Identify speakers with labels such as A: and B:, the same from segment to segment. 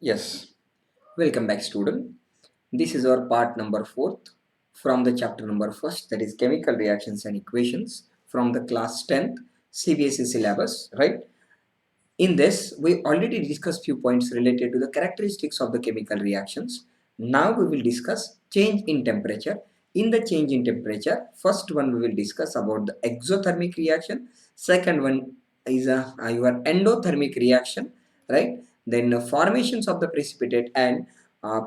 A: Yes, welcome back, student. This is our part number fourth from the chapter number first, that is chemical reactions and equations from the class 10th CBSE syllabus, right? In this, we already discussed few points related to the characteristics of the chemical reactions. Now we will discuss change in temperature. In the change in temperature, first one we will discuss about the exothermic reaction. Second one is your endothermic reaction, right? Then formations of the precipitate and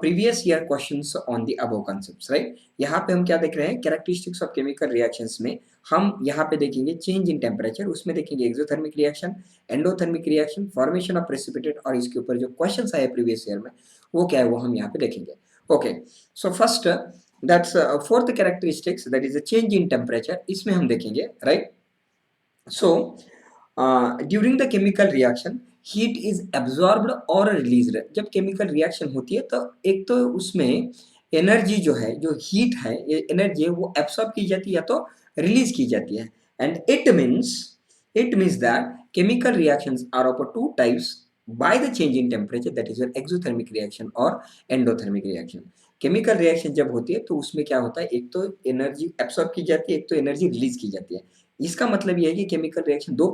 A: previous year questions on the above concepts, right? यहाँ पे हम क्या देख रहे हैं, characteristics of chemical reactions में हम यहाँ पे देखेंगे चेंज इन टेम्परेचर, उसमें देखेंगे exothermic reaction, endothermic reaction, formation of precipitate, और इसके ऊपर जो क्वेश्चंस आए प्रीवियस ईयर में वो क्या है वो हम यहाँ पे देखेंगे. Okay, so first that's fourth characteristics, that is a change in temperature. इसमें हम देखेंगे, right? So during the chemical reaction heat is absorbed और रिलीज्ड. जब केमिकल रिएक्शन होती है तो एक तो उसमें एनर्जी जो है, जो हीट है, ये एनर्जी है वो एब्सॉर्ब की जाती है या तो रिलीज की जाती है. And it means that chemical reactions are of two types by the change in temperature, that is an exothermic reaction और endothermic reaction. केमिकल रिएक्शन जब होती है तो उसमें क्या होता है, एक तो एनर्जी एब्सॉर्ब की जाती है, एक तो एनर्जी रिलीज की जाती है. इसका मतलब यह है कि केमिकल रिएक्शन दो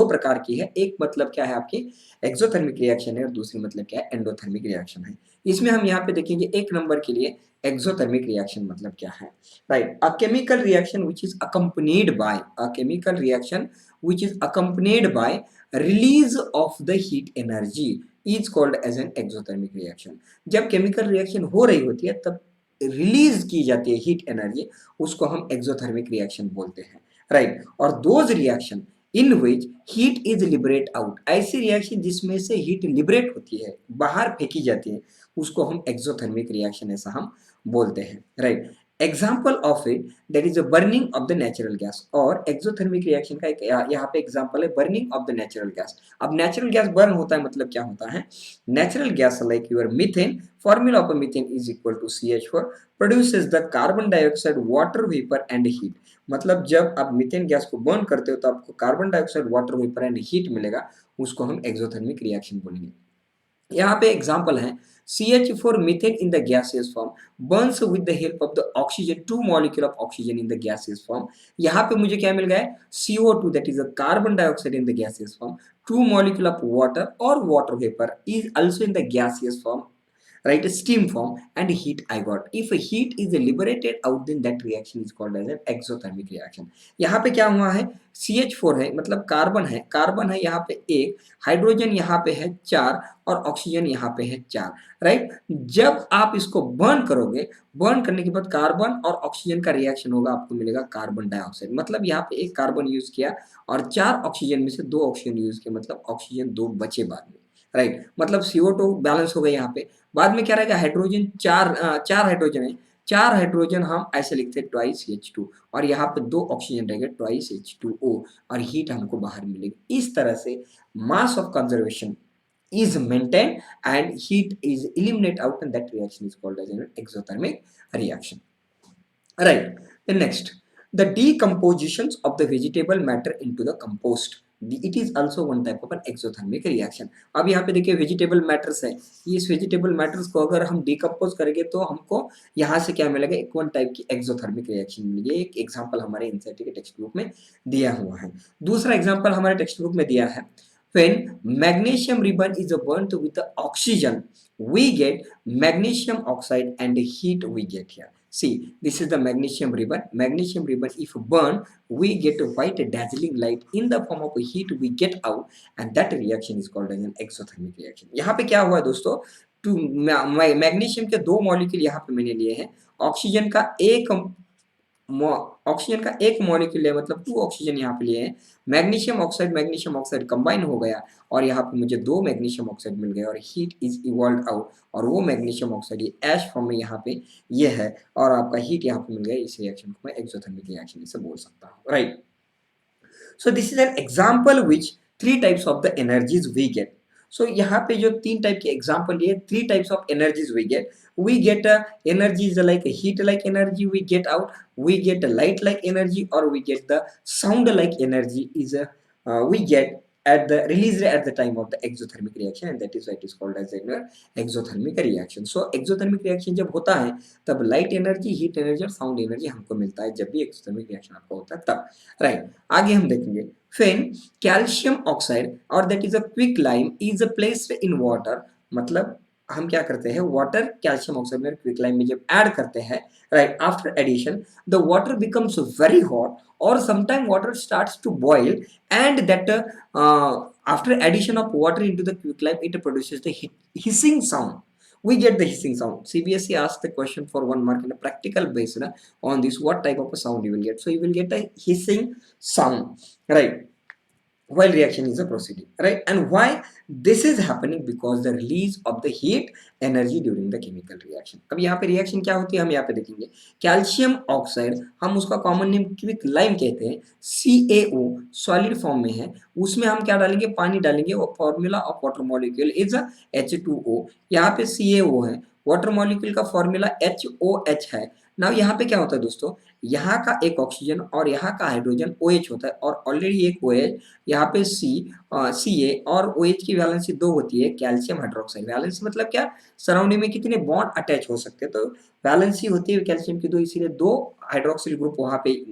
A: प्रकार की है. एक मतलब क्या है आपकी एक्सोथर्मिक रिएक्शन है और दूसरी मतलब क्या है एंडोथर्मिक रिएक्शन है. इसमें हम यहाँ पे देखेंगे एक नंबर के लिए एक्सोथर्मिक रिएक्शन मतलब क्या है, right? A chemical reaction which is accompanied by a chemical reaction which is accompanied by release of the heat energy is called as an exothermic reaction. जब केमिकल रिएक्शन हो रही होती है तब रिलीज की जाती है हीट एनर्जी, उसको हम एक्सोथर्मिक रिएक्शन बोलते हैं, राइट? और those reaction in which heat is liberate out, ऐसी रिएक्शन जिसमें से हीट लिबरेट होती है, बाहर फेंकी जाती है, उसको हम एक्सोथर्मिक रिएक्शन ऐसा हम बोलते हैं, right? Example of it that is a burning of the natural gas. और एक्सोथर्मिक रिएक्शन का एक यहाँ पे एग्जाम्पल है burning of the natural gas. अब नेचुरल गैस बर्न होता है मतलब क्या होता है, natural gas like your methane, formula of a methane is equal to CH4 produces the carbon dioxide, water vapor and heat. मतलब जब आप मीथेन गैस को बर्न करते हो तो आपको carbon dioxide, water vapour and heat मिलेगा, उसको हम एक्सोथर्मिक रिएक्शन बोलेंगे. यहाँ पे एग्जाम्पल है CH4 methane in the gaseous form burns with the help of the oxygen, two molecule of oxygen in the gaseous form. यहाँ पे मुझे क्या मिल गया है, CO2 that is a carbon dioxide in the gaseous form, two molecule of water or water vapor is also in the gaseous form, right? Steam form and heat I got. If a heat is liberated out, then that reaction is called as an exothermic reaction. यहाँ पे क्या हुआ है, CH4 है मतलब carbon है यहाँ पे एक, हाइड्रोजन यहाँ पे है चार और ऑक्सीजन यहाँ पे है चार, राइट? जब आप इसको बर्न करोगे, बर्न करने के बाद कार्बन और ऑक्सीजन का रिएक्शन होगा, आपको मिलेगा कार्बन डाइऑक्साइड. मतलब यहाँ पे एक कार्बन यूज किया और चार ऑक्सीजन में से दो ऑक्सीजन यूज किया, मतलब ऑक्सीजन दो बचे बाद में, राइट? मतलब CO2 बैलेंस हो गया यहाँ पे. बाद में क्या रहेगा, हाइड्रोजन चार हाइड्रोजन है, चार हाइड्रोजन हम ऐसे लिखते हैं ट्वाइस H2 और यहाँ पे दो ऑक्सीजन रहेगा ट्वाइस H2O और हीट हमको बाहर मिलेगी. इस तरह से mass of conservation is maintained and heat is eliminated out, and that reaction is called as an exothermic reaction, right? Then next, the decompositions of the vegetable matter into the compost, it is also one type of an exothermic reaction. अब यहाँ पे देखिए vegetable matters है, इस vegetable matters को अगर हम decompose करेंगे तो हमको यहाँ से क्या मिलेगा, एक वन टाइप की एक्सोथर्मिक रिएक्शन मिलेगी. एक एग्जांपल हमारे एनसीईआरटी के टेक्स्ट बुक में दिया हुआ है. दूसरा एग्जांपल हमारे टेक्स्ट बुक में दिया है, when magnesium ribbon is burnt with the oxygen, we get magnesium oxide and heat we get here. See, this is the magnesium ribbon. Magnesium ribbon, if burned, we get a white dazzling light in the form of heat we get out, and that reaction is called as an exothermic reaction. यहाँ पे क्या हुआ है दोस्तों, to magnesium के दो molecule यहाँ पे मैंने लिए हैं, ऑक्सीजन का एक मॉलिक्यूल है, मतलब टू ऑक्सीजन यहाँ पे लिए हैं, मैग्नीशियम ऑक्साइड कंबाइन हो गया और यहाँ पे मुझे दो मैग्नीशियम ऑक्साइड मिल गए और हीट इज इवॉल्व आउट, और वो मैग्नीशियम ऑक्साइड ये ऐश फॉर्म में यहाँ पे ये है और आपका हीट यहाँ पे मिल गया. इस रिएक्शन को मैं एक्सोथर्मिक रिएक्शन से बोल सकता हूँ, right? So this is an example which three types of the energies we get. So यहाँ पे जो तीन टाइप के एग्जाम्पल लिए, three types of energies we get. We get energies like heat like energy we get out, we get light like energy, or we get the sound like energy is we get at the released at the time of the exothermic reaction, and that is why it is called as an exothermic reaction. So exothermic reaction जब होता है तब light energy, heat energy और sound energy हमको मिलता है जब भी exothermic reaction आपका होता है तब, right? आगे हम देखेंगे फिर calcium oxide और that is a quicklime is placed in water, मतलब हम क्या करते हैं वाटर कैल्शियम ऑक्साइड में क्विकलाइम में जब ऐड करते हैं, right, after addition the water becomes very hot और sometime water starts to boil and that after addition of water into the quicklime it produces the hissing sound. We get the hissing sound. CBSE asked the question for 1 mark in a practical based on this, what type of a sound you will get. So you will get a hissing sound, right, while reaction is proceeding, right? And why this is happening? Because the release of the heat energy during the chemical reaction. अब यहाँ पे reaction क्या होती है हम यहाँ पे देखेंगे, कैल्शियम ऑक्साइड हम उसका कॉमन नेम क्विक लाइम कहते हैं, CaO सॉलिड फॉर्म में है, उसमें हम क्या डालेंगे, पानी डालेंगे और formula of water molecule is H2O, यहाँ पे CaO है, वाटर मॉलिक्यूल का फॉर्मूला HOH है। नाउ यहाँ पे क्या होता है दोस्तों, यहाँ का एक ऑक्सीजन और यहाँ का हाइड्रोजन OH होता है और ऑलरेडी एक OH यहाँ पे Ca और OH की वैलेंसी 2 होती है, कैल्शियम हाइड्रोक्साइड। वैलेंसी मतलब क्या, सराउंडिंग में कितने बॉन्ड अटैच हो सकते हैं, तो वैलेंसी होती है कैल्शियम की 2, इसीलिए 2 हाइड्रोक्सिल ग्रुप वहाँ पे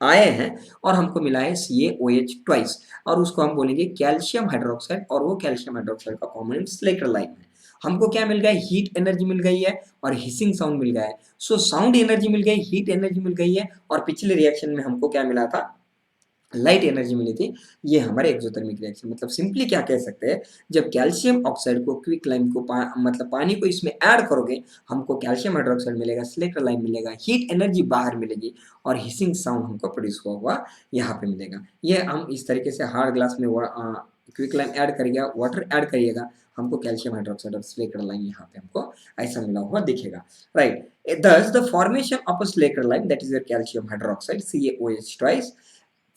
A: आए हैं और हमको मिला है CaOH ट्वाइस और उसको हम बोलेंगे कैल्शियम हाइड्रोक्साइड और वो कैल्शियम हाइड्रोक्साइड का कॉमन नेम स्लेटर लाइम है। हमको क्या मिल गया, हीट एनर्जी मिल गई है और हिसिंग साउंड मिल गया है। सो साउंड एनर्जी मिल गई, हीट एनर्जी मिल गई है और पिछले रिएक्शन में हमको क्या मिला था, लाइट एनर्जी मिली थी। ये हमारे एक्सोथर्मिक रिएक्शन, मतलब सिंपली क्या कह सकते हैं, जब कैल्शियम ऑक्साइड को क्विक लाइम को मतलब पानी को इसमें ऐड करोगे हमको कैल्शियम हाइड्रोक्साइड मिलेगा, स्लेटर लाइम मिलेगा, हीट एनर्जी बाहर मिलेगी और हिसिंग साउंड हमको प्रोड्यूस हुआ यहाँ पे मिलेगा। ये हम इस तरीके से हार्ड ग्लास में क्विक लाइम ऐड करिएगा, वाटर ऐड करिएगा, हमको कैल्शियम हाइड्रोक्साइड और स्लेटर लाइम यहाँ पे हमको ऐसा मिला हुआ दिखेगा, right. Thus the formation of a slater lime, that is your calcium hydroxide CaOH twice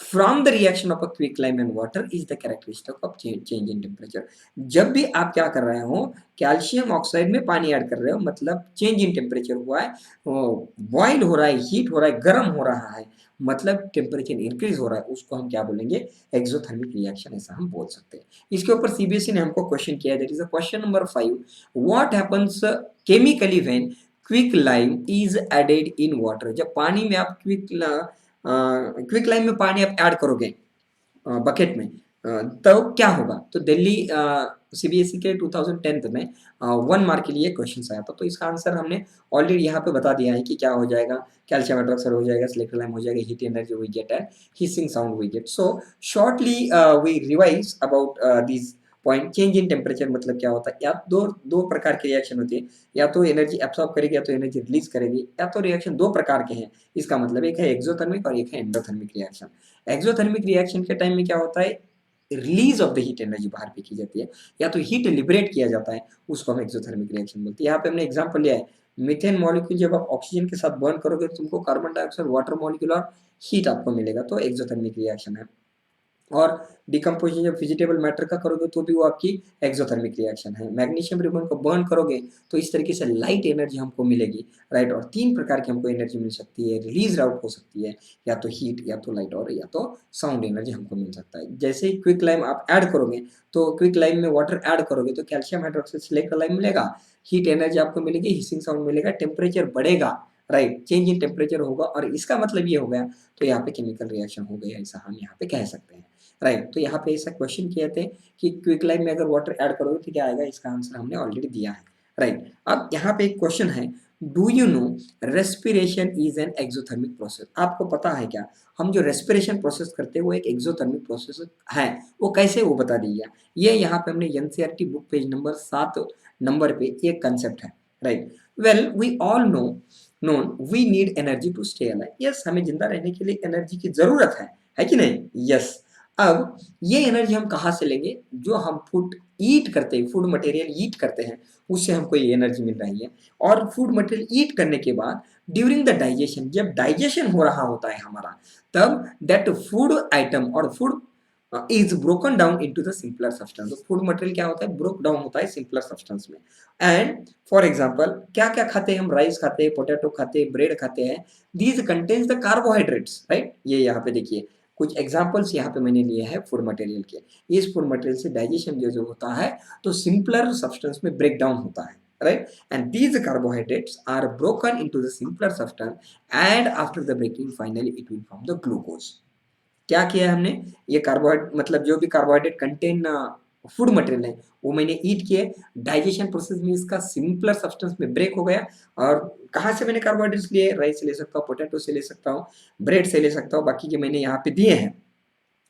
A: from the reaction of a quicklime and water is the characteristic of change in temperature. जब भी आप क्या कर रहे हो, कैल्शियम ऑक्साइड में पानी add कर रहे हो, मतलब चेंज इन टेम्परेचर हुआ है, बॉइल हो रहा है, हीट हो रहा है, गर्म हो रहा है, मतलब टेम्परेचर इंक्रीज हो रहा है, उसको हम क्या बोलेंगे, एक्सोथर्मिक रिएक्शन, ऐसा हम बोल सकते हैं। इसके ऊपर सीबीएसई ने हमको क्वेश्चन किया है, that is a question number 5, what happens chemically when quick lime is added in water. जब पानी में आप क्विक लाइम में पानी आप ऐड करोगे बकेट में, तो क्या होगा, तो दिल्ली सीबीएसई के 2010 में 1 मार्क के लिए क्वेश्चन आया था, तो इसका आंसर हमने ऑलरेडी यहाँ पे बता दिया है कि क्या हो जाएगा, कैल्शियम हाइड्रोक्साइड हो जाएगा, स्लेटर लाइम हो जाएगा, heat energy we get and hissing sound we get. So shortly we revise about this point. Change in temperature मतलब क्या होता है, या दो प्रकार की रिएक्शन होती है, या तो एनर्जी एब्सॉर्ब करेगी या तो एनर्जी रिलीज करेगी, या तो रिएक्शन 2 प्रकार के हैं। इसका मतलब एक है एक्सोथर्मिक और एक है एंडोथर्मिक रिएक्शन। एक्सोथर्मिक रिएक्शन के टाइम में क्या होता है, release of the heat energy बाहर फेंकी जाती है, या तो हीट लिबरेट किया जाता है, उसको हम एक्सोथर्मिक रिएक्शन बोलते हैं। यहाँ पे हमने एग्जांपल लिया है, मीथेन मॉलिक्यूल जब आप ऑक्सीजन के साथ बर्न करोगे तो तुमको कार्बन डाइऑक्साइड, वाटर मॉलिक्यूल और हीट आपको मिलेगा, तो एक्सोथर्मिक रिएक्शन है। और डिकम्पोजिशन जब वेजिटेबल मैटर का करोगे तो भी वो आपकी एक्सोथर्मिक रिएक्शन है। मैग्नीशियम रिबन को बर्न करोगे तो इस तरीके से लाइट एनर्जी हमको मिलेगी, राइट। और 3 प्रकार की हमको एनर्जी मिल सकती है, रिलीज आउट हो सकती है, या तो हीट, या तो लाइट, और या तो साउंड एनर्जी हमको मिल सकता है। जैसे ही क्विक लाइम आप ऐड करोगे, तो क्विक लाइम में वाटर ऐड करोगे तो कैल्शियम हाइड्रोक्साइड स्लेटर लाइम मिलेगा, हीट एनर्जी आपको मिलेगी, हिसिंग साउंड मिलेगा, टेम्परेचर बढ़ेगा, राइट, चेंज इन टेम्परेचर होगा, और इसका मतलब ये हो गया, तो यहाँ पे केमिकल रिएक्शन हो गया, ऐसा हम यहाँ पे कह सकते हैं, राइट। तो यहाँ पे ऐसा क्वेश्चन किए थे कि क्विक लाइम में अगर वाटर ऐड करोगे तो क्या आएगा, इसका आंसर हमने ऑलरेडी दिया है, राइट। अब यहाँ पे एक क्वेश्चन है, do you know respiration is an exothermic process. आपको पता है क्या, हम जो रेस्पिरेशन प्रोसेस करते हैं वो एक एक्सोथर्मिक प्रोसेस है, वो कैसे, वो बता दीजिए। ये यहाँ पे हमने NCERT book page number 7 number पे एक कंसेप्ट है, right. Well we all known we need energy to stay alive. Yes, हमें जिंदा रहने के लिए एनर्जी की जरूरत है कि नहीं, यस। अब ये एनर्जी हम कहाँ से लेंगे, जो हम फूड ईट करते हैं, फूड मटेरियल ईट करते हैं, उससे हमको ये एनर्जी मिल रही है। और फूड मटेरियल ईट करने के बाद ड्यूरिंग द डाइजेशन, जब डाइजेशन हो रहा होता है हमारा, तब दैट फूड आइटम और food is broken down into the simpler substance. तो फूड मटेरियल क्या होता है, ब्रोक डाउन होता है सिंपलर सब्सटेंस में। एंड फॉर एग्जांपल क्या क्या खाते हैं हम, राइस खाते हैं, पोटैटो खाते हैं, ब्रेड खाते हैं, these contains the carbohydrates, right. ये यहाँ पे देखिए, कुछ एग्जांपल्स यहाँ पे मैंने लिए हैं फूड मटेरियल के। इस फूड मटेरियल से डाइजेशन जो जो होता है तो सिंपलर सब्सटेंस में ब्रेक डाउन होता है, right, and these carbohydrates are broken into the simpler substance and after the breaking finally it will form the glucose। क्या किया है हमने, ये कार्बोहाइड्रेट मतलब जो भी कार्बोहाइड्रेट कंटेन फूड मटेरियल है वो मैंने ईट किए, डाइजेशन प्रोसेस में इसका सिंपलर सब्सटेंस में ब्रेक हो गया। और कहाँ से मैंने कार्बोहाइड्रेट्स लिए, राइस से ले सकता हूँ, पोटैटो से ले सकता हूँ, ब्रेड से ले सकता हूँ, बाकी के मैंने यहाँ पे दिए हैं।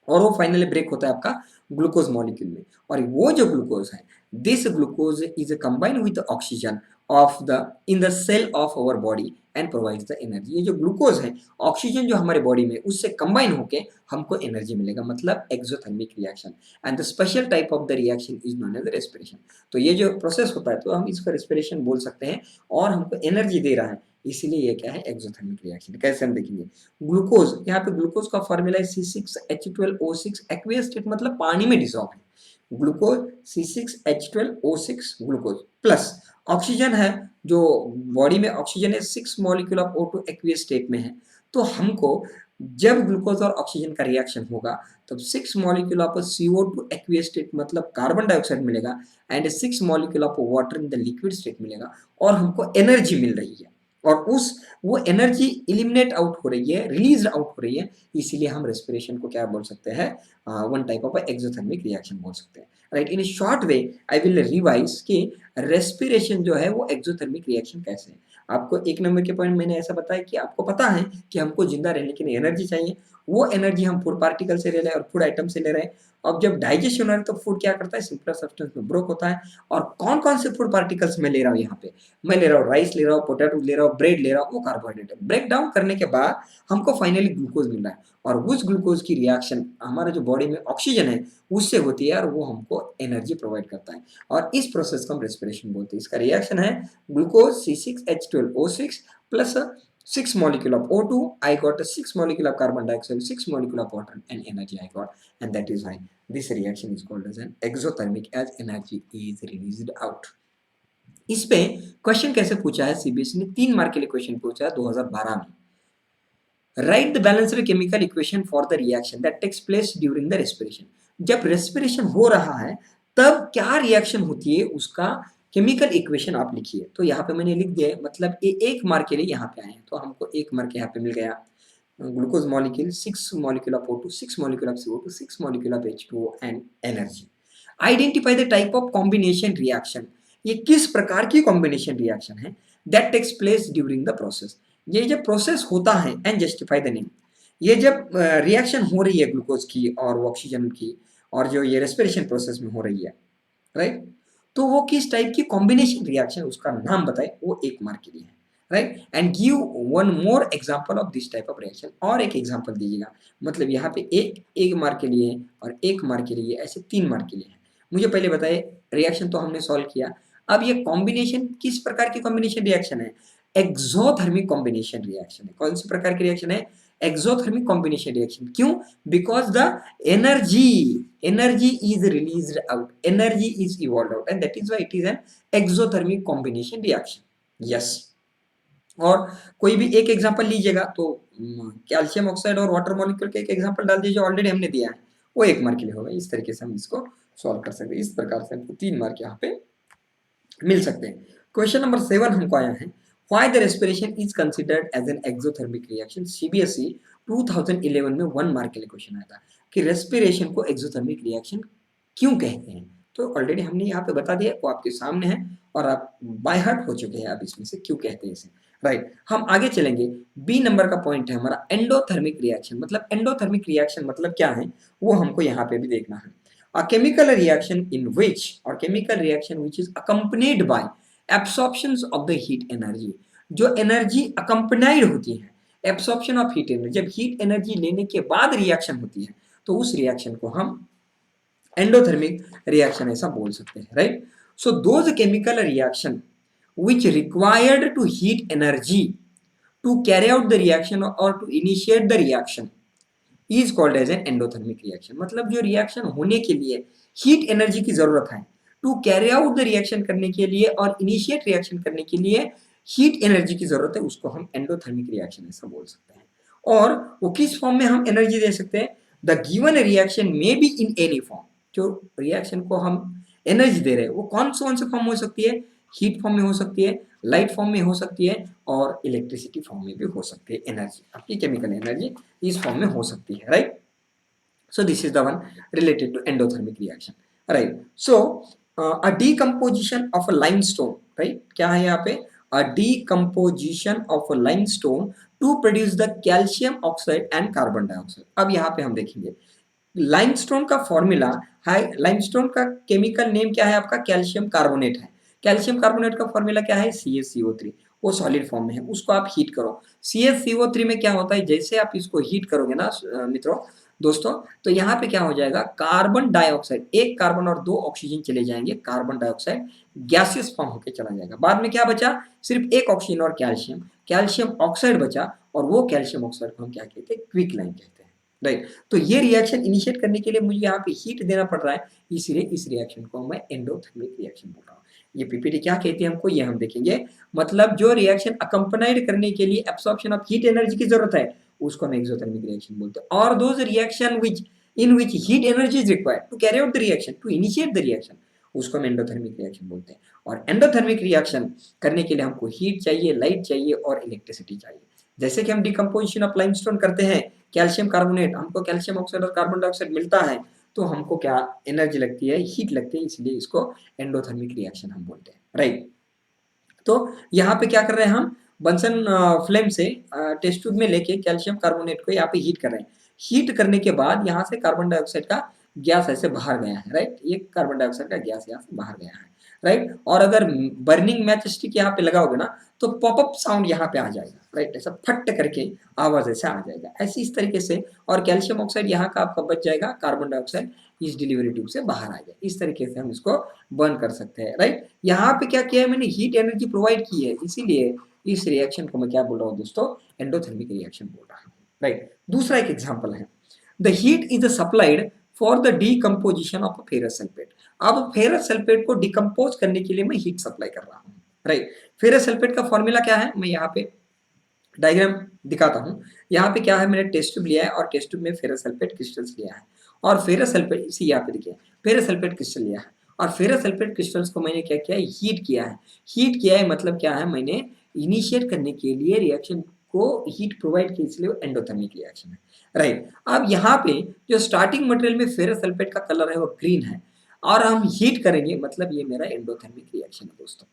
A: और वो फाइनली ब्रेक होता है आपका ग्लूकोज मॉलिक्यूल में। और वो जो ग्लूकोज है, this glucose is combined with oxygen of the in the cell of our body and provides the energy. ये जो ग्लूकोज है, ऑक्सीजन जो हमारे बॉडी में उससे कंबाइन होके हमको एनर्जी मिलेगा, मतलब exothermic reaction. And the special type of the reaction is known as respiration. तो ये जो प्रोसेस होता है तो हम इसको रेस्पिरेशन बोल सकते हैं, और हमको एनर्जी दे रहा है, इसीलिए ये क्या है, एक्सोथर्मिक रिएक्शन। कैसे हम देखेंगे, ग्लूकोज, यहाँ पे ग्लूकोज का फॉर्मूला है C6H12O6 एक्वियस स्टेट, मतलब पानी में डिसॉल्व है। Glucose C6H12O6 glucose plus oxygen है, जो बॉडी में ऑक्सीजन है 6 molecule of O2 aqueous state में है। तो हमको जब ग्लूकोज और ऑक्सीजन का रिएक्शन होगा तब 6 molecule of CO2 aqueous state मतलब कार्बन डाइऑक्साइड मिलेगा, and 6 molecule of water in the liquid state मिलेगा, और हमको एनर्जी मिल रही है। और उस वो एनर्जी इलिमिनेट आउट हो रही है, रिलीज आउट हो रही है, इसीलिए हम रेस्पिरेशन को क्या बोल सकते हैं, one type of exothermic reaction बोल सकते हैं, right. In short way I will revise कि रेस्पिरेशन जो है वो एक्सोथर्मिक रिएक्शन कैसे है। आपको एक नंबर के पॉइंट मैंने ऐसा बताया कि आपको पता है कि हमको जिंदा रहने के लिए एनर्जी चाहिए, वो एनर्जी हम फूड पार्टिकल से ले रहे हैं और फूड आइटम से ले रहे हैं। अब जब डाइजेशन हो रहा है तो फूड क्या करता है, सिंपलर सब्सटेंस में ब्रोक होता है। और कौन कौन से फूड पार्टिकल्स मैं ले रहा हूँ, यहाँ पे मैं ले रहा हूँ राइस ले रहा हूँ, पोटैटो ले रहा हूँ, ब्रेड ले रहा हूँ, वो कार्बोहाइड्रेट है। ब्रेक डाउन करने के बाद हमको फाइनली ग्लूकोज मिल रहा है, और उस ग्लूकोज की रिएक्शन हमारे जो बॉडी में ऑक्सीजन है उससे होती है, और वो हमको एनर्जी प्रोवाइड करता है, और इस प्रोसेस को हम रेस्पिरेशन बोलते हैं। इसका रिएक्शन है glucose C6H12O6 plus 6 molecule of O2, I got a 6 molecule of carbon dioxide, 6 molecule of water, and energy I got, and that is why this reaction is called as an exothermic, as energy is released out। इस पे question कैसे पूछा है, CBSE ने 3 mark के लिए question पूछा है 2012 में। Write the balanced chemical equation for the reaction that takes place during the respiration. जब रेस्पिरेशन हो रहा है तब क्या रिएक्शन होती है उसका केमिकल इक्वेशन आप लिखिए। तो यहाँ पे मैंने लिख दिया है, मतलब ये 1 मार्क के लिए यहाँ पे आए हैं, तो हमको 1 मार्क यहाँ पे मिल गया। Glucose molecule 6 molecule of O2, 6 molecule of CO2, 6 molecule of H2O and energy. Identify the type of combination reaction, ये किस प्रकार की कॉम्बिनेशन रिएक्शन है, that takes place during the process. ये जब प्रोसेस होता है, एंड जस्टिफाई द नेम, ये जब रिएक्शन हो रही है ग्लूकोज की और ऑक्सीजन की, और जो ये रेस्पिरेशन प्रोसेस में हो रही है, राइट, तो वो किस टाइप की कॉम्बिनेशन रिएक्शन, उसका नाम बताए, वो 1 मार्क के लिए है, right. And give one more example of this type of reaction, और एक एग्जांपल दीजिएगा। मतलब यहाँ पे एक मार्क के लिए और 1 मार्क के लिए, ऐसे 3 मार्क के लिए है। मुझे पहले बताइए, रिएक्शन तो हमने सॉल्व किया, अब ये कॉम्बिनेशन किस प्रकार की कॉम्बिनेशन रिएक्शन है, एक्सोथर्मिक कॉम्बिनेशन रिएक्शन है। कौन सी प्रकार की रिएक्शन है, एक्सोथर्मिक कॉम्बिनेशन रिएक्शन। क्यों, because the energy is released out, energy is evolved out, and that is why it is an exothermic combination reaction। yes, और कोई भी एक एग्जांपल लीजिएगा, तो कैल्शियम ऑक्साइड और वाटर मॉलिक्यूल के एक एग्जांपल डाल दीजिए, ऑलरेडी हमने दिया है, वो 1 मार्क के लिए होगा। इस तरीके से हम इसको सॉल्व कर सकते हैं, इस प्रकार से हमको 3 मार्क यहाँ पे मिल सकते हैं। क्वेश्चन नंबर 7 हमको आया है, why the respiration is considered as an exothermic reaction. CBSE 2011 में 1 मार्क के लिए क्वेश्चन आया था कि रेस्पिरेशन को एक्सोथर्मिक रिएक्शन क्यों कहते हैं। तो ऑलरेडी हमने यहाँ पे बता दिया, वो आपके सामने है और आप बाय हार्ट हो चुके हैं आप इसमें से क्यों कहते हैं इसे, राइट। हम आगे चलेंगे, बी नंबर का पॉइंट है हमारा एंडोथर्मिक रिएक्शन। मतलब एंडोथर्मिक रिएक्शन मतलब क्या है, वो हमको यहाँ पे भी देखना है। A chemical reaction in which, or chemical reaction which is accompanied by absorptions of the heat energy, जो एनर्जी accompanied होती है absorption of heat energy, जब हीट एनर्जी लेने के बाद रिएक्शन होती है तो उस रिएक्शन को हम एंडोथर्मिक रिएक्शन ऐसा बोल सकते हैं, right. So those chemical reaction which required to heat energy to carry out the reaction or to initiate the reaction is called as an endothermic reaction. मतलब जो रिएक्शन होने के लिए हीट एनर्जी की जरूरत है, to carry out the reaction करने के लिए और इनिशिएट रिएक्शन करने के लिए हीट एनर्जी की जरूरत है, उसको हम एंडोथर्मिक रिएक्शन ऐसा बोल सकते हैं। और वो किस फॉर्म में हम एनर्जी दे सकते हैं, the given reaction may be in any form, जो रिएक्शन को हम एनर्जी दे रहे हैं वो कौन से फॉर्म हो सकती है, हीट फॉर्म में हो सकती है, लाइट फॉर्म में हो सकती है और इलेक्ट्रिसिटी फॉर्म में भी हो सकती है। एनर्जी आपकी केमिकल एनर्जी इस फॉर्म में हो सकती है, right. So this is the one related to endothermic reaction, right? So a decomposition of a limestone, right? क्या है यहाँ पे, a decomposition of a limestone to produce the calcium oxide and carbon dioxide। अब यहाँ पे हम देखेंगे limestone का फॉर्मूला है, लाइमस्टोन का केमिकल नेम क्या है आपका, कैल्शियम कार्बोनेट है। कैल्शियम कार्बोनेट का फॉर्मूला क्या है, CaCO3। वो सॉलिड फॉर्म में है, उसको आप हीट करो। CaCO3 में क्या होता है, जैसे आप इसको हीट करोगे ना मित्रों दोस्तों, तो यहाँ पे क्या हो जाएगा, कार्बन डाइऑक्साइड, एक कार्बन और दो ऑक्सीजन चले जाएंगे, कार्बन डाइऑक्साइड गैसियस फॉर्म होकर चला जाएगा। बाद में क्या बचा, सिर्फ एक ऑक्सीजन और कैल्शियम, कैल्शियम ऑक्साइड बचा, और वो कैल्शियम ऑक्साइड को हम क्या कहते हैं, क्विक लाइन कहते हैं, राइट। तो ये रिएक्शन इनिशिएट करने के लिए मुझे यहाँ पे हीट देना पड़ रहा है, इसलिए इस रिएक्शन को मैं एंडोथर्मिक रिएक्शन बोल रहा हूँ। ये पीपीटी क्या कहती है हमको, ये हम देखेंगे। मतलब जो रिएक्शन अकम्पनाइड करने के लिए एब्सॉर्प्शन ऑफ हीट एनर्जी की जरूरत है, उसको हम एक्सोथर्मिक रिएक्शन बोलते हैं। और those reaction which in which heat energy is required to carry out the reaction, to initiate the reaction, उसको हम एंडोथर्मिक रिएक्शन बोलते हैं। और एंडोथर्मिक रिएक्शन करने के लिए हमको हीट चाहिए, लाइट चाहिए और इलेक्ट्रिसिटी चाहिए। जैसे कि हम डिकम्पोजिशन ऑफ लाइमस्टोन करते हैं, कैल्शियम कार्बोनेट, हमको कैल्शियम ऑक्साइड और कार्बन डाइऑक्साइड मिलता है, तो हमको क्या एनर्जी लगती है, हीट लगती है, इसलिए इसको एंडोथर्मिक रिएक्शन हम बोलते हैं, राइट। तो यहाँ पे क्या कर रहे हैं हम, बंसन फ्लेम से टेस्ट ट्यूब में लेके कैल्शियम कार्बोनेट को यहाँ पे हीट कर रहे हैं। हीट करने के बाद यहाँ से कार्बन डाइऑक्साइड का गैस ऐसे बाहर गया है, राइट। ये कार्बन डाइऑक्साइड का गैस यहाँ से बाहर गया है, राइट। और अगर बर्निंग मैच स्टिक यहाँ पे लगाओगे ना, तो पॉपअप साउंड यहाँ पे आ जाएगा, राइट। ऐसा फट करके आवाज ऐसा आ जाएगा, ऐसे इस तरीके से। और कैल्शियम ऑक्साइड यहाँ का आपका बच जाएगा, कार्बन डाइऑक्साइड इस डिलीवरी ट्यूब से बाहर आ जाए। इस तरीके से हम इसको बर्न कर सकते हैं, राइट। यहाँ पे क्या किया है मैंने, हीट एनर्जी प्रोवाइड की है, इसीलिए इस रिएक्शन को मैं क्या बोल रहा हूँ दोस्तों, एंडोथर्मिक रिएक्शन बोल रहा हूँ, राइट। दूसरा एक एग्जांपल है, the heat is supplied for the decomposition of ferrous sulphate. अब फेरस सल्फेट को डिकम्पोज करने के लिए मैं हीट सप्लाई कर रहा हूँ, राइट। फेरस सल्फेट का फॉर्मूला क्या है, मैं यहाँ पे डायग्राम दिखाता हूँ। यहाँ पे क्या है, मैंने टेस्ट ट्यूब लिया है और टेस्ट ट्यूब में फेरस सल्फेट क्रिस्टल्स लिया है, और फेरस सल्फेट इसी यहाँ पे देखिए फेरस सल्फेट क्रिस्टल लिया है, और फेरस सल्फेट क्रिस्टल्स को मैंने क्या किया है, हीट किया है। हीट किया है मतलब क्या है, मैंने इनिशिएट करने के लिए रिएक्शन को हीट प्रोवाइड की, इसलिए वो एंडोथर्मिक रिएक्शन है, राइट। अब यहाँ पे जो स्टार्टिंग मटेरियल में फेरस सल्फेट का कलर है वो ग्रीन है, और हम हीट करेंगे, मतलब ये मेरा एंडोथर्मिक रिएक्शन है दोस्तों।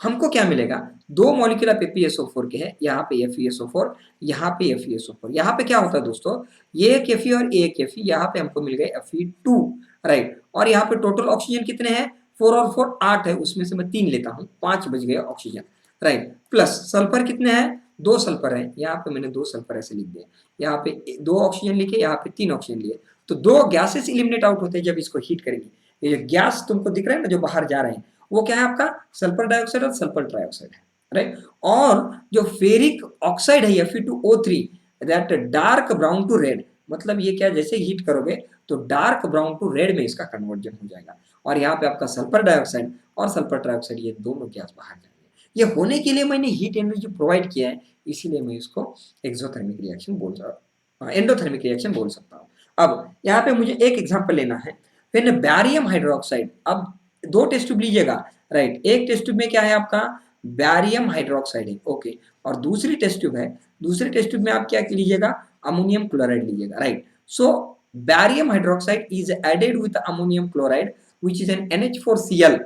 A: हमको क्या मिलेगा, दो मॉलिक्यूल ऑफ FeSO4 के हैं, यहाँ पे FeSO4, यहाँ पे FeSO4। यहाँ पे क्या होता है दोस्तों, ये एक Fe और एक Fe, यहाँ पे हमको मिल गए Fe2, राइट। और यहाँ पे टोटल ऑक्सीजन कितने हैं, 4 और 4 8 है, उसमें से मैं 3 लेता हूँ, 5 बच गए ऑक्सीजन, राइट। प्लस सल्फर कितने हैं, 2 सल्फर है, यहाँ पे मैंने 2 सल्फर ऐसे लिख दिया, यहाँ पे 2 ऑक्सीजन लिखे, यहाँ पे 3 ऑक्सीजन लिए, तो 2 गैसेस इलिमिनेट आउट होते हैं जब इसको हीट करेंगे। ये जो गैस तुमको दिख रहा है ना जो बाहर जा रहे हैं, वो क्या है आपका सल्फर डाइऑक्साइड और सल्फर ट्राइऑक्साइड है, राइट। और जो फेरिक ऑक्साइड है Fe2O3, that dark brown to red, मतलब ये क्या, जैसे हीट करोगे तो डार्क ब्राउन टू रेड में इसका कन्वर्जन हो जाएगा, और यहाँ पे आपका सल्फर डाइऑक्साइड और सल्फर ट्राइऑक्साइड ये दोनों गैस बाहर जाएंगे। ये होने के लिए मैंने हीट एनर्जी प्रोवाइड किया है, इसीलिए मैं इसको एक्सोथर्मिक रिएक्शन बोल सकता हूँ, एंडोथर्मिक रिएक्शन बोल सकता हूँ। अब यहाँ पे मुझे एक एग्जाम्पल लेना है, फिर बैरियम हाइड्रोक्साइड। अब 2 टेस्ट ट्यूब लीजिएगा, राइट। एक टेस्ट ट्यूब में क्या है आपका, बैरियम हाइड्रोक्साइड है, ओके। और दूसरी टेस्ट ट्यूब है, दूसरी टेस्ट ट्यूब में आप क्या लीजिएगा, अमोनियम क्लोराइड लीजिएगा, right. So barium hydroxide is added with ammonium chloride which is an NH4Cl।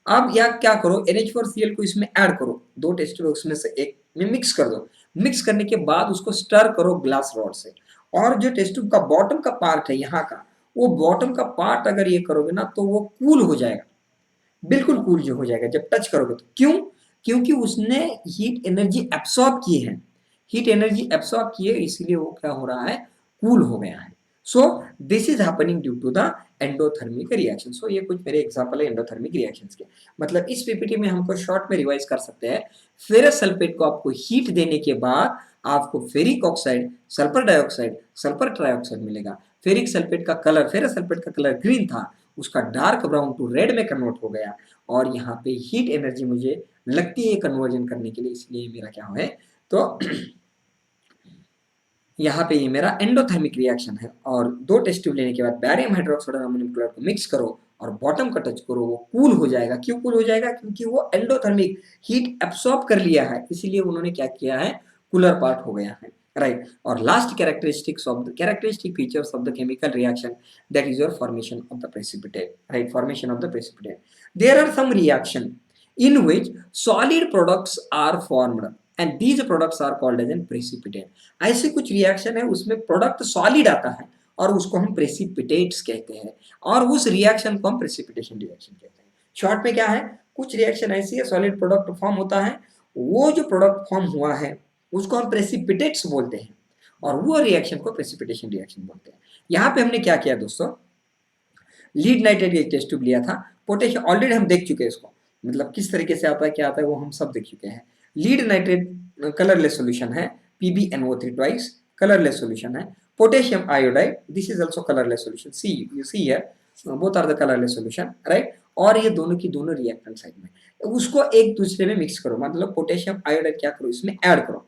A: अब या क्या करो, NH4Cl को इसमें ऐड करो, 2 टेस्ट ट्यूब उसमें से एक में मिक्स कर दो। मिक्स करने के बाद उसको स्टर करो ग्लास रॉड से, और जो टेस्ट ट्यूब का बॉटम का पार्ट है यहाँ का, वो बॉटम का पार्ट अगर ये करोगे ना तो वो कूल हो जाएगा, बिल्कुल कूल जो हो जाएगा जब टच करोगे तो। क्यों, क्योंकि उसने हीट एनर्जी एब्सॉर्ब की है, हीट एनर्जी एब्सॉर्ब की है, इसलिए वो क्या हो रहा है, कूल हो गया है। So this is happening due to the endothermic reaction. So ये कुछ मेरे एग्जांपल है एंडोथर्मिक रिएक्शंस के। मतलब इस पीपीटी में हमको शॉर्ट में रिवाइज कर सकते हैं, फेरस सल्फेट को आपको हीट देने के बाद आपको ferric oxide, sulphur dioxide, sulphur trioxide मिलेगा। फेरिक सल्फेट का कलर, फेरस सल्फेट का कलर ग्रीन था, उसका डार्क ब्राउन टू रेड में कन्वर्ट हो गया, और यहाँ पे हीट एनर्जी मुझे लगती है कन्वर्जन करने के लिए, इसलिए मेरा क्या है तो यहाँ पे ये मेरा एंडोथर्मिक रिएक्शन है और दो टेस्ट ट्यूब लेने के बाद बैरियम हाइड्रोक्साइड और अमोनियम क्लोराइड को मिक्स करो और बॉटम का टच करो, वो कूल हो जाएगा। क्यों कूल हो जाएगा? क्योंकि वो एंडोथर्मिक हीट एब्सॉर्ब कर लिया है, इसीलिए उन्होंने क्या किया है, कूलर पार्ट हो गया है, राइट। और last characteristic features of the chemical reaction, that is your formation of the precipitate, right, formation of the precipitate. There are some reaction in which solid products are formed and these products are called as an precipitate। ऐसे कुछ reaction है उसमें product solid आता है और उसको हम precipitates कहते हैं और उस रिएक्शन को हम प्रेसिपिटेशन रिएक्शन कहते हैं। शॉर्ट में क्या है, कुछ रिएक्शन ऐसी है सॉलिड प्रोडक्ट फॉर्म होता है, वो जो प्रोडक्ट फॉर्म हुआ है उसको हम प्रेसिपिटेट्स बोलते हैं और वो रिएक्शन को प्रेसिपिटेशन रिएक्शन बोलते हैं। यहाँ पे हमने क्या किया दोस्तों, लीड नाइट्रेट का एक टेस्ट ट्यूब लिया था, पोटेशियम ऑलरेडी हम देख चुके हैं इसको, मतलब किस तरीके से आता है क्या आता है वो हम सब देख चुके हैं। लीड नाइट्रेट कलरलेस सॉल्यूशन है, PbNO3 ट्वाइस कलरलेस सॉल्यूशन है। Potassium iodide, this is also colourless solution, see you see here both are the colourless solution, right. और ये दोनों की दोनों रिएक्टेंट साइड में, उसको एक दूसरे में मिक्स करो, मतलब पोटेशियम आयोडाइड क्या करो इसमें ऐड करो,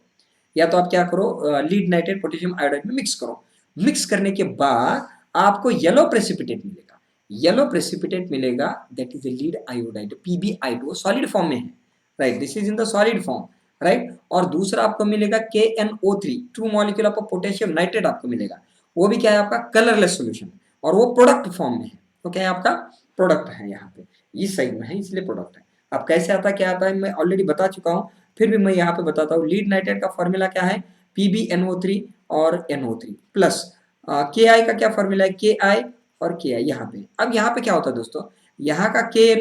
A: या तो आप क्या करो लीड नाइट्रेट पोटेशियम आयोडाइड में मिक्स करो। मिक्स करने के बाद आपको येलो प्रेसिपिटेट मिलेगा, येलो प्रेसिपिटेट मिलेगा, that is a lead iodide PbI2, solid form में है, right, this is in the solid form, right. और दूसरा आपको मिलेगा KNO3, true molecule of potassium nitrate आपको मिलेगा, वो भी क्या है आपका कलरलेस सॉल्यूशन और वो प्रोडक्ट फॉर्म में है, तो क्या है आपका प्रोडक्ट है, यहाँ पे इस साइड में है इसलिए प्रोडक्ट है। अब कैसे आता है क्या आता है मैं ऑलरेडी बता चुका हूँ, फिर भी मैं यहाँ पे बताता हूँ। लीड नाइट्रेट का फॉर्मूला क्या है, PbNO3 और NO3 प्लस KI का क्या फॉर्मूला है, KI और KI यहाँ पे। अब यहाँ पे क्या होता है दोस्तों, यहाँ का K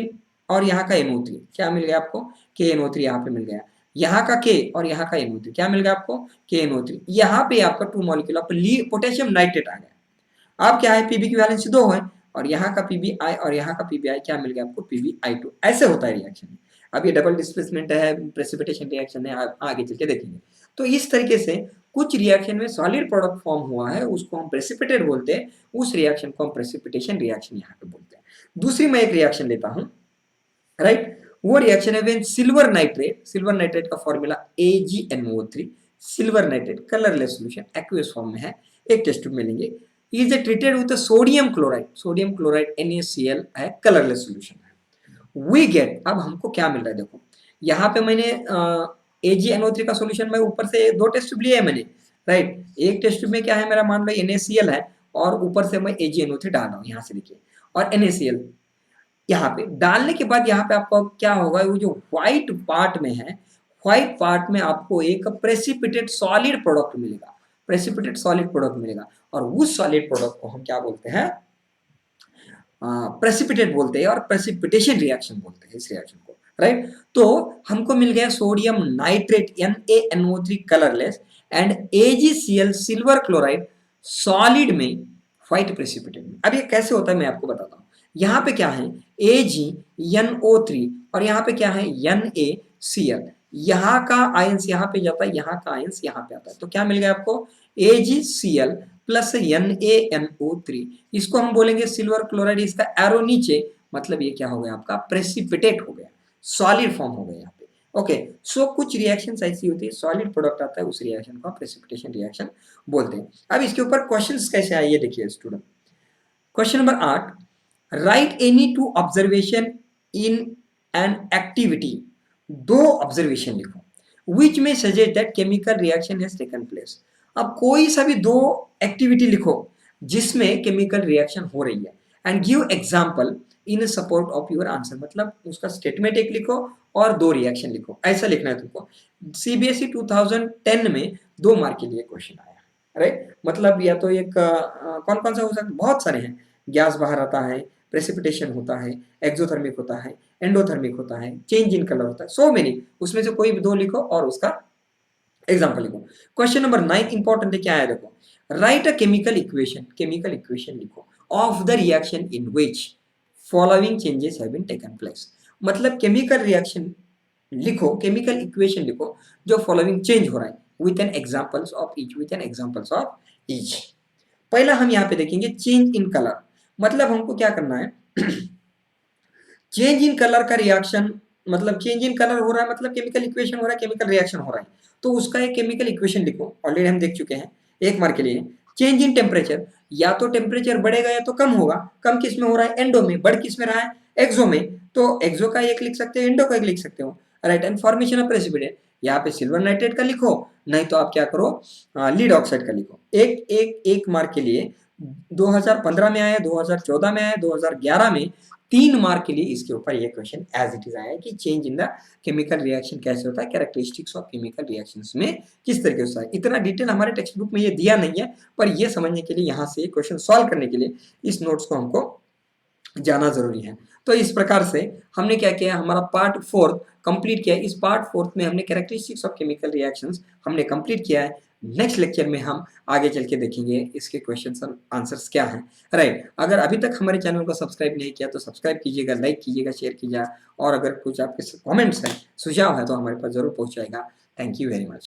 A: और यहाँ का NO3 क्या मिल गया आपको, KNO3 यहाँ पे मिल गया, यहाँ का K और यहाँ का NO3 क्या मिल गया आपको, KNO3। यहाँ पे आपका two molecule of potassium nitrate आ गया। अब क्या है, Pb की वैलेंसी 2 है और यहाँ का PbI और यहाँ का PbI क्या मिल गया आपको, PbI2। ऐसे होता है रिएक्शन। अब ये डबल डिस्प्लेसमेंट है, प्रेसिपिटेशन रिएक्शन है, आगे चल के देखेंगे। तो इस तरीके से कुछ रिएक्शन में सॉलिड प्रोडक्ट फॉर्म हुआ है उसको हम प्रेसिपिटेट बोलते हैं, उस रिएक्शन को हम प्रेसिपिटेशन रिएक्शन यहाँ पे बोलते हैं। दूसरी मैं एक रिएक्शन लेता हूँ, राइट, वो रिएक्शन है व्हेन सिल्वर नाइट्रेट का formula AgNO3, silver nitrate colourless solution aqueous form में है, एक टेस्ट ट्यूब में लेंगे, is treated with sodium chloride NaCl है, कलरलेस सॉल्यूशन है। वी गेट, अब हमको क्या मिल रहा है देखो, यहाँ पे मैंने AgNO3 का सॉल्यूशन में ऊपर से दो टेस्ट ट्यूब लिए है मैंने, राइट। एक टेस्ट ट्यूब में क्या है मेरा, मान लो NaCl है और ऊपर से मैं AgNO3 डाल रहा हूँ, यहाँ से देखिए, और NaCl यहाँ पे डालने के बाद यहाँ पे आपको क्या होगा, वो जो व्हाइट पार्ट में है, व्हाइट पार्ट में आपको एक प्रेसिपिटेट सॉलिड प्रोडक्ट मिलेगा, प्रेसिपिटेट सॉलिड प्रोडक्ट मिलेगा और उस सॉलिड प्रोडक्ट को हम क्या बोलते हैं, प्रेसिपिटेट बोलते हैं और प्रेसिपिटेशन रिएक्शन बोलते हैं इस रिएक्शन को, राइट। तो हमको मिल गया sodium nitrate NaNO3 colourless and AgCl silver chloride solid में व्हाइट प्रेसिपिटेट में। अब ये कैसे होता है मैं आपको बताता हूँ। यहाँ पे क्या है, AgNO3 और यहाँ पे क्या है, NaCl, यहाँ का आयंस यहाँ पे जाता है, यहाँ का आयंस यहाँ पे आता है, तो क्या मिल गया आपको, AgCl प्लस NaNO3, इसको हम बोलेंगे सिल्वर क्लोराइड, इसका एरो नीचे, मतलब ये क्या हो गया आपका, प्रेसिपिटेट हो गया, सॉलिड फॉर्म हो गया यहाँ पे। ओके, सो कुछ रिएक्शंस ऐसी होती है, सॉलिड प्रोडक्ट आता है, उस रिएक्शन को प्रेसिपिटेशन रिएक्शन बोलते हैं। अब इसके ऊपर क्वेश्चंस कैसे आए ये देखिए student. Question number 8, right any two observation in an activity, दो ऑब्जर्वेशन लिखो विच में suggest that chemical reaction has taken place. अब कोई सा भी दो एक्टिविटी लिखो जिसमें केमिकल रिएक्शन हो रही है and give example in support of your answer, मतलब उसका स्टेटमेंट एक लिखो और दो रिएक्शन लिखो, ऐसा लिखना है तुमको। CBSE 2010 में 2 मार्क के लिए क्वेश्चन आया, राइट। मतलब या तो एक कौन कौन सा हो सकता है, बहुत सारे हैं, गैस बाहर आता है, प्रेसिपिटेशन होता है, एक्सोथर्मिक होता है, एंडोथर्मिक होता है, चेंज इन कलर होता है, सो मेनी, उसमें से कोई भी दो लिखो और उसका एग्जांपल लिखो। क्वेश्चन नंबर 9 इंपॉर्टेंट है, क्या है देखो, राइट अ केमिकल इक्वेशन लिखो of the reaction in which following changes have been taken place. मतलब केमिकल रिएक्शन लिखो, केमिकल इक्वेशन लिखो जो फॉलोइंग चेंज हो रहा है, with an examples of each. पहला हम यहाँ पे देखेंगे चेंज इन कलर, मतलब हमको क्या करना है, चेंज इन कलर का रिएक्शन, मतलब चेंज इन कलर हो रहा है, मतलब केमिकल इक्वेशन हो रहा है, केमिकल रिएक्शन हो रहा है, तो उसका एक केमिकल इक्वेशन लिखो, ऑलरेडी हम देख चुके हैं। 1 मार्क के लिए। चेंज इन टेम्परेचर, या तो टेम्परेचर बढ़ेगा या तो कम होगा। कम किस में हो रहा है? एंडो में। बढ़ किस में रहा है? एक्सो में। तो एक्सो का एक लिख सकते हो, एंडो का एक लिख सकते हो। Right, and formation of precipitate, यहाँ पे सिल्वर नाइट्रेट का लिखो, नहीं तो आप क्या करो, लीड ऑक्साइड का लिखो। एक मार्क के लिए 2015 में आया, 2014 में आया, 2011 में 3 मार्क के लिए इसके ऊपर ये क्वेश्चन एज इट इज आया है कि change in the chemical reaction कैसे होता है, कैरेक्टरिस्टिक्स ऑफ केमिकल रिएक्शंस में किस तरीके से होता है। इतना डिटेल हमारे टेक्स्ट बुक में ये दिया नहीं है, पर ये समझने के लिए, यहाँ से क्वेश्चन सॉल्व करने के लिए इस नोट्स को हमको जाना जरूरी है। तो इस प्रकार से हमने क्या किया, हमारा पार्ट 4 कंप्लीट किया। इस पार्ट 4 में हमने कैरेक्टरिस्टिक्स ऑफ केमिकल रिएक्शंस हमने कंप्लीट किया है। नेक्स्ट लेक्चर में हम आगे चल के देखेंगे इसके क्वेश्चंस और आंसर्स क्या हैं। राइट, अगर अभी तक हमारे चैनल को सब्सक्राइब नहीं किया तो सब्सक्राइब कीजिएगा, लाइक कीजिएगा, शेयर कीजिएगा, और अगर कुछ आपके कमेंट्स हैं, सुझाव है तो हमारे पास जरूर पहुंचाएगा। Thank you very much.